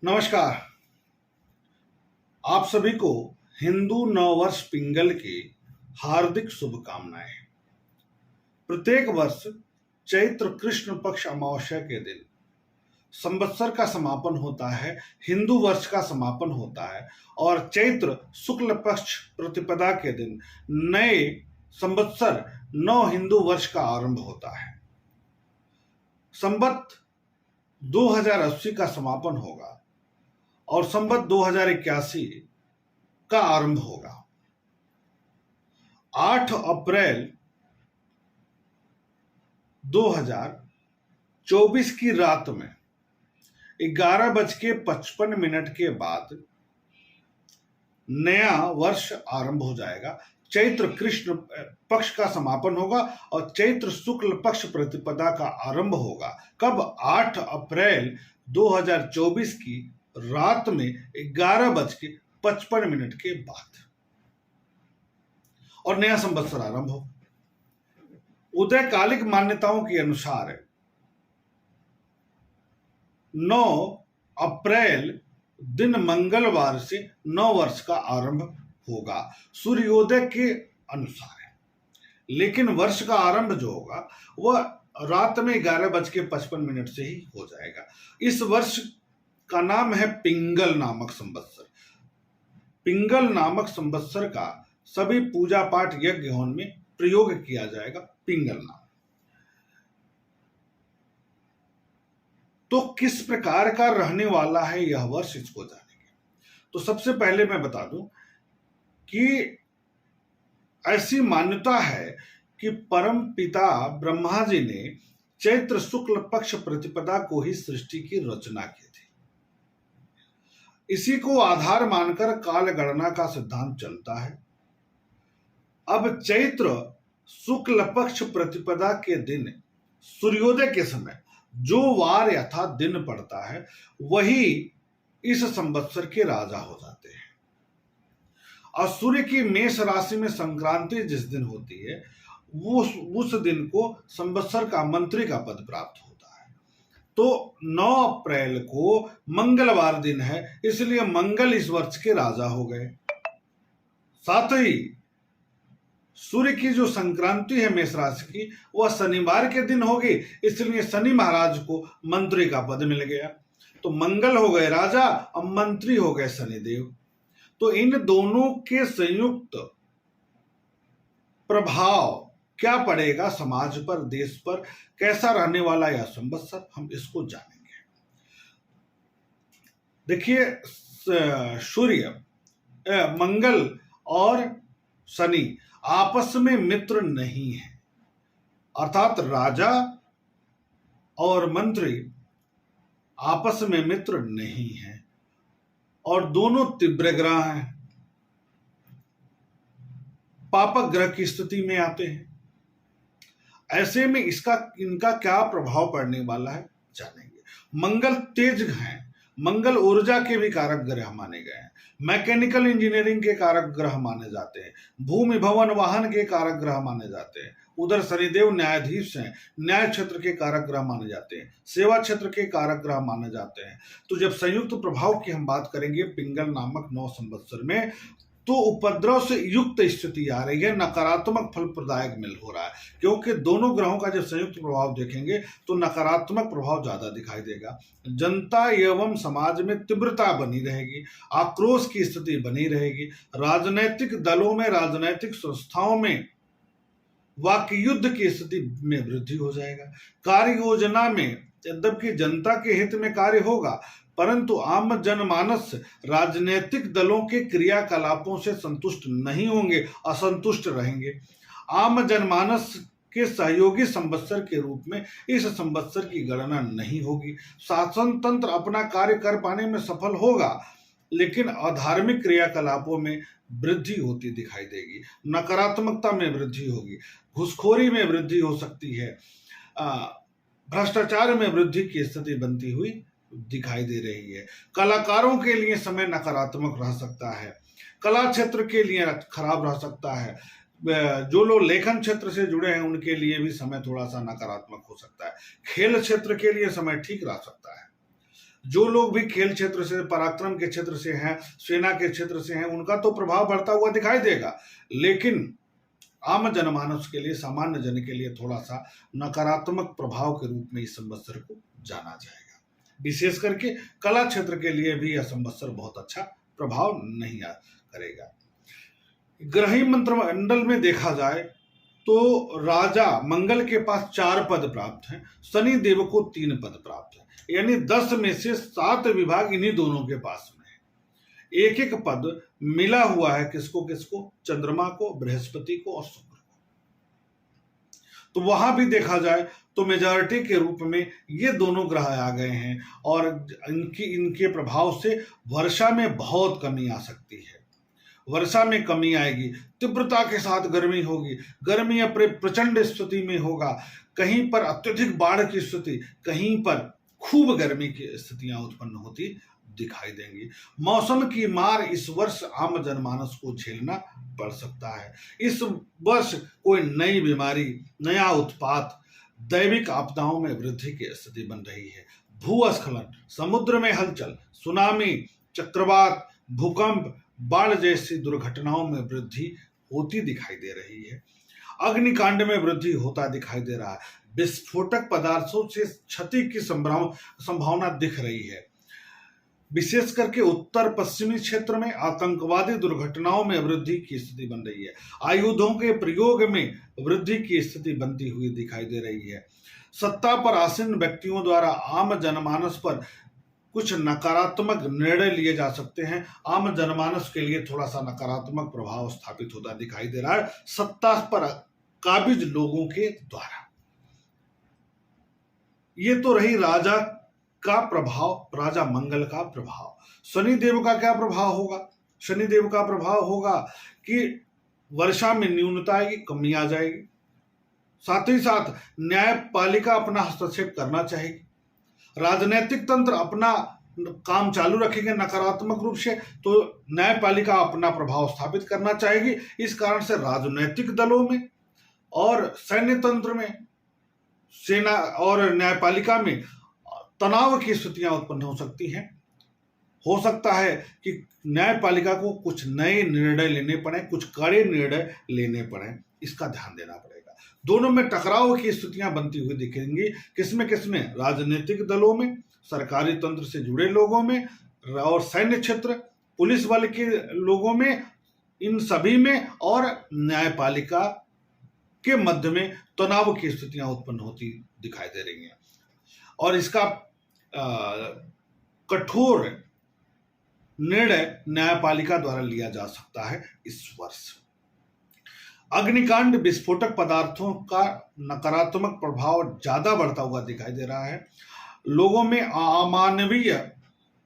नमस्कार। आप सभी को हिंदू नववर्ष पिंगल की हार्दिक शुभकामनाएं। प्रत्येक वर्ष चैत्र कृष्ण पक्ष अमावस्या के दिन संवत्सर का समापन होता है, हिंदू वर्ष का समापन होता है और चैत्र शुक्ल पक्ष प्रतिपदा के दिन नए संवत्सर नौ हिंदू वर्ष का आरंभ होता है। संवत 2080 का समापन होगा और संवत 2081 का आरंभ होगा। 8 अप्रैल 2024 की रात में 11:55 के बाद नया वर्ष आरंभ हो जाएगा। चैत्र कृष्ण पक्ष का समापन होगा और चैत्र शुक्ल पक्ष प्रतिपदा का आरंभ होगा। कब? 8 अप्रैल 2024 की रात में 11:55 के बाद और नया संवत्सर आरंभ हो। उदयकालिक मान्यताओं के अनुसार 9 अप्रैल दिन मंगलवार से नव वर्ष का आरंभ होगा सूर्योदय के अनुसार है, लेकिन वर्ष का आरंभ जो होगा वह रात में 11:55 से ही हो जाएगा। इस वर्ष का नाम है पिंगल नामक संवत्सर। पिंगल नामक संवत्सर का सभी पूजा पाठ यज्ञ में प्रयोग किया जाएगा। पिंगल नाम तो किस प्रकार का रहने वाला है यह वर्ष, इसको जानेंगे। तो सबसे पहले मैं बता दूं कि ऐसी मान्यता है कि परम पिता ब्रह्मा जी ने चैत्र शुक्ल पक्ष प्रतिपदा को ही सृष्टि की रचना की थी। इसी को आधार मानकर काल गणना का सिद्धांत चलता है। अब चैत्र शुक्ल पक्ष प्रतिपदा के दिन सूर्योदय के समय जो वार यथा दिन पड़ता है वही इस संवत्सर के राजा हो जाते हैं। और सूर्य की मेष राशि में संक्रांति जिस दिन होती है वो उस दिन को संवत्सर का मंत्री का पद प्राप्त होता है। तो 9 अप्रैल को मंगलवार दिन है, इसलिए मंगल इस वर्ष के राजा हो गए। साथ ही सूर्य की जो संक्रांति है मेष राशि की वह शनिवार के दिन होगी, इसलिए शनि महाराज को मंत्री का पद मिल गया। तो मंगल हो गए राजा और मंत्री हो गए शनिदेव। तो इन दोनों के संयुक्त प्रभाव क्या पड़ेगा समाज पर, देश पर, कैसा रहने वाला यह संवत्सर, हम इसको जानेंगे। देखिए, सूर्य मंगल और शनि आपस में मित्र नहीं है, अर्थात राजा और मंत्री आपस में मित्र नहीं है और दोनों तीव्र ग्रह हैं, पापक ग्रह की स्थिति में आते हैं। ऐसे में इनका क्या प्रभाव पड़ने वाला है जानेंगे। मंगल तेज हैं, मंगल ऊर्जा के भी कारक ग्रह माने गए हैं, मैकेनिकल इंजीनियरिंग के कारक ग्रह माने जाते हैं, भूमि भवन वाहन के कारक ग्रह माने जाते हैं। उधर शनिदेव न्यायाधीश हैं, न्याय क्षेत्र के कारक ग्रह माने जाते हैं, सेवा क्षेत्र के कारक ग्रह माने जाते हैं। तो जब संयुक्त प्रभाव की हम बात करेंगे पिंगल नामक 9 संवत्सर में, तो उपद्रव से युक्त स्थिति आ रही है, नकारात्मक फल प्रदायक मिल हो रहा है, क्योंकि दोनों ग्रहों का जब संयुक्त प्रभाव देखेंगे तो नकारात्मक प्रभाव ज्यादा दिखाई देगा। जनता एवं समाज में तीव्रता बनी रहेगी, आक्रोश की स्थिति बनी रहेगी, राजनैतिक दलों में, राजनैतिक संस्थाओं में वाक् युद्ध की स्थिति में वृद्धि हो जाएगा। कार्य योजना में यद्यपि जनता के हित में कार्य होगा, परंतु आम जनमानस राजनीतिक दलों के क्रियाकलापों से संतुष्ट नहीं होंगे, असंतुष्ट रहेंगे। आम जनमानस के सहयोगी संवत्सर के रूप में इस संवत्सर की गणना नहीं होगी। शासन तंत्र अपना कार्य कर पाने में सफल होगा, लेकिन अधार्मिक क्रियाकलापों में वृद्धि होती दिखाई देगी, नकारात्मकता में वृद्धि होगी, घूसखोरी में वृद्धि हो सकती है, भ्रष्टाचार में वृद्धि की स्थिति बनती हुई दिखाई दे रही है। कलाकारों के लिए समय नकारात्मक रह सकता है, कला क्षेत्र के लिए खराब रह सकता है, जो लोग लेखन क्षेत्र से जुड़े हैं उनके लिए भी समय थोड़ा सा नकारात्मक हो सकता है, खेल क्षेत्र के लिए समय ठीक रह सकता है। जो लोग भी खेल क्षेत्र से, पराक्रम के क्षेत्र से हैं, सेना के क्षेत्र से हैं, उनका तो प्रभाव बढ़ता हुआ दिखाई देगा, लेकिन आम जनमानस के लिए, सामान्य जन के लिए थोड़ा सा नकारात्मक प्रभाव के रूप में इस संवत्सर को जाना जाएगा। विशेष करके कला क्षेत्र के लिए भी यह संवत्सर बहुत अच्छा प्रभाव नहीं करेगा। ग्रही मंत्रिमंडल में देखा जाए तो राजा मंगल के पास 4 पद प्राप्त हैं, शनि देव को 3 पद प्राप्त है, यानी 10 में से 7 विभाग इन्हीं दोनों के पास में है। एक एक पद मिला हुआ है किसको किसको, चंद्रमा को, बृहस्पति को और शुक्र को। तो वहां भी देखा जाए तो मेजॉरिटी के रूप में ये दोनों ग्रह आ गए हैं और इनके प्रभाव से वर्षा में बहुत कमी आ सकती है। वर्षा में कमी आएगी, तीव्रता के साथ गर्मी होगी, गर्मी अपने प्रचंड स्थिति में होगा, कहीं पर अत्यधिक बाढ़ की स्थिति, कहीं पर खूब गर्मी की स्थितियां उत्पन्न होती दिखाई देंगी। मौसम की मार इस वर्ष आम जनमानस को झेलना पड़ सकता है। इस वर्ष कोई नई बीमारी, नया उत्पात, दैविक आपदाओं में वृद्धि की स्थिति बन रही है। भूस्खलन, समुद्र में हलचल, सुनामी, चक्रवात, भूकंप, बाढ़ जैसी दुर्घटनाओं में वृद्धि होती दिखाई दे रही है। अग्निकांड में वृद्धि होता दिखाई दे रहा है। विस्फोटक पदार्थों से क्षति की संभावना दिख रही है। विशेष करके उत्तर पश्चिमी क्षेत्र में आतंकवादी दुर्घटनाओं में वृद्धि की स्थिति बन रही है। आयुधों के प्रयोग में वृद्धि की स्थिति बनती हुई दिखाई दे रही है। सत्ता पर आसीन व्यक्तियों द्वारा आम जनमानस पर कुछ नकारात्मक निर्णय लिए जा सकते हैं। आम जनमानस के लिए थोड़ा सा नकारात्मक प्रभाव स्थापित होता दिखाई दे रहा है सत्ता पर काबिज लोगों के द्वारा। ये तो रही राजा का प्रभाव, राजा मंगल का प्रभाव। शनि देव का क्या प्रभाव होगा? शनि देव का प्रभाव होगा कि वर्षा में न्यूनता आएगी, कमी आ जाएगी। साथ ही साथ न्यायपालिका अपना हस्तक्षेप करना चाहेगी। राजनीतिक तंत्र अपना काम चालू रखेंगे नकारात्मक रूप से, तो न्यायपालिका अपना प्रभाव स्थापित करना चाहेगी। इस कारण से राजनीतिक दलों में और सैन्य तंत्र में, सेना और न्यायपालिका में तनाव की स्थितियां उत्पन्न हो सकती हैं। हो सकता है कि न्यायपालिका को कुछ नए निर्णय लेने पड़े, कुछ कड़े निर्णय लेने पड़े, इसका ध्यान देना पड़ेगा। दोनों में टकराव की स्थितियां बनती हुई दिखेंगी। किसमें किसमें? राजनीतिक दलों में, सरकारी तंत्र से जुड़े लोगों में और सैन्य क्षेत्र, पुलिस बल के लोगों में, इन सभी में और न्यायपालिका के मध्य में तनाव की स्थितियां उत्पन्न होती दिखाई दे रही हैं। और इसका कठोर निर्णय न्यायपालिका द्वारा लिया जा सकता है इस वर्ष। अग्निकांड, विस्फोटक पदार्थों का नकारात्मक प्रभाव ज्यादा बढ़ता हुआ दिखाई दे रहा है। लोगों में अमानवीय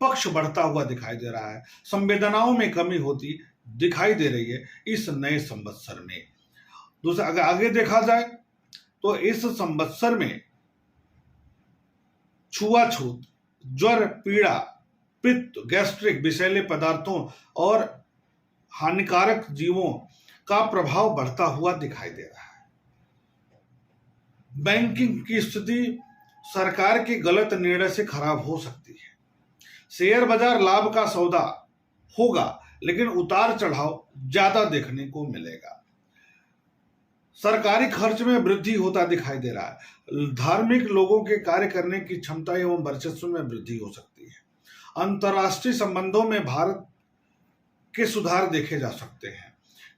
पक्ष बढ़ता हुआ दिखाई दे रहा है। संवेदनाओं में कमी होती दिखाई दे रही है इस नए संवत्सर में। दूसरा, अगर आगे देखा जाए तो इस संवत्सर में छुआछूत, ज्वर, पीड़ा, पित्त, गैस्ट्रिक, विषैले पदार्थों और हानिकारक जीवों का प्रभाव बढ़ता हुआ दिखाई दे रहा है। बैंकिंग की स्थिति सरकार के गलत निर्णय से खराब हो सकती है। शेयर बाजार लाभ का सौदा होगा, लेकिन उतार चढ़ाव ज्यादा देखने को मिलेगा। सरकारी खर्च में वृद्धि होता दिखाई दे रहा है। धार्मिक लोगों के कार्य करने की क्षमता एवं वर्चस्व में वृद्धि हो सकती है। अंतर्राष्ट्रीय संबंधों में भारत के सुधार देखे जा सकते हैं।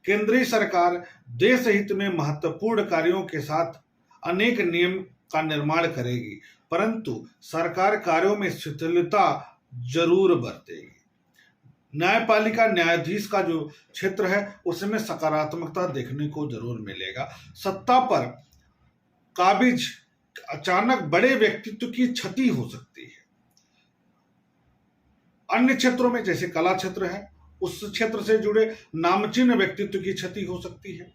केंद्रीय सरकार देश हित में महत्वपूर्ण कार्यों के साथ अनेक नियम का निर्माण करेगी, परंतु सरकार कार्यों में शिथिलता जरूर बरतेगी। न्यायपालिका, न्यायाधीश का जो क्षेत्र है उसमें सकारात्मकता देखने को जरूर मिलेगा। सत्ता पर काबिज अचानक बड़े व्यक्तित्व की क्षति हो सकती है। अन्य क्षेत्रों में जैसे कला क्षेत्र है, उस क्षेत्र से जुड़े नामचीन व्यक्तित्व की क्षति हो सकती है।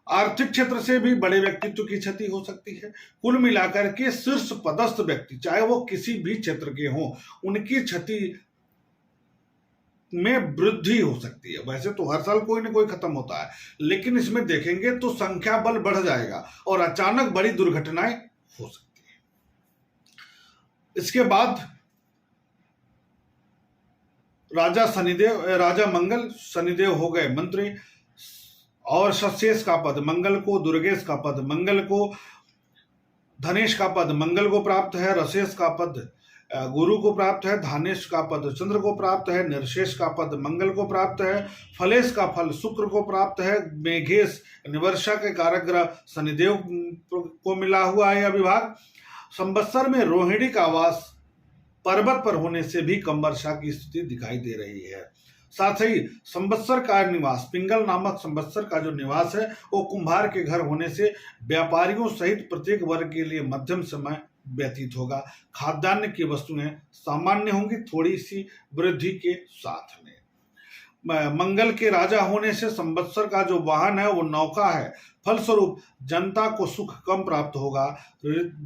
आर्थिक क्षेत्र से भी बड़े व्यक्तित्व की क्षति हो सकती है। कुल मिलाकर के शीर्ष पदस्थ व्यक्ति, चाहे वो किसी भी क्षेत्र के हों, उनकी क्षति में वृद्धि हो सकती है। वैसे तो हर साल कोई ना कोई खत्म होता है, लेकिन इसमें देखेंगे तो संख्या बल बढ़ जाएगा और अचानक बड़ी दुर्घटनाएं हो सकती है। इसके बाद राजा मंगल शनिदेव हो गए मंत्री, और सशेष का पद मंगल को, दुर्गेश का पद मंगल को, धनेश का पद मंगल को प्राप्त है, रसेश का पद गुरु को प्राप्त है, धानेश का पद चंद्र को प्राप्त है, निर्शेष का पद मंगल को प्राप्त है, फलेश का फल शुक्र को प्राप्त है, मेघेश वर्षा के कारक ग्रह शनिदेव को मिला हुआ है यह विभाग। संवत्सर में रोहिणी का वास पर्वत पर होने से भी कम वर्षा की स्थिति दिखाई दे रही है। साथ ही संवत्सर का निवास, पिंगल नामक संवत्सर का जो निवास है वो कुंभार के घर होने से व्यापारियों सहित प्रत्येक वर्ग के लिए मध्यम समय व्यतीत होगा। खाद्यान्न की वस्तुएं सामान्य होंगी, थोड़ी सी वृद्धि के साथ में। मंगल के राजा होने से संवत्सर का जो वाहन है वो नौका है, फलस्वरूप जनता को सुख कम प्राप्त होगा।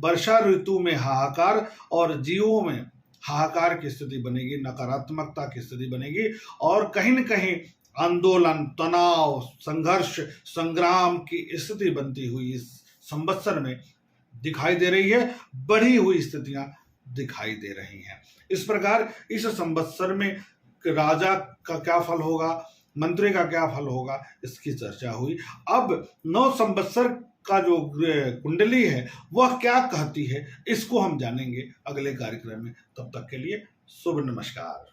वर्षा ऋतु में हाहाकार और जीवों में हाहाकार की स्थिति बनेगी, नकारात्मकता की स्थिति बनेगी, और कहीं न कहीं आंदोलन, तनाव, संघर्ष, संग्राम की स्थिति बनती हुई इस संवत्सर में दिखाई दे रही है, बढ़ी हुई स्थितियां दिखाई दे रही हैं। इस प्रकार इस संवत्सर में राजा का क्या फल होगा, मंत्री का क्या फल होगा, इसकी चर्चा हुई। अब नौ संवत्सर का जो कुंडली है वह क्या कहती है, इसको हम जानेंगे अगले कार्यक्रम में। तब तक के लिए शुभ नमस्कार।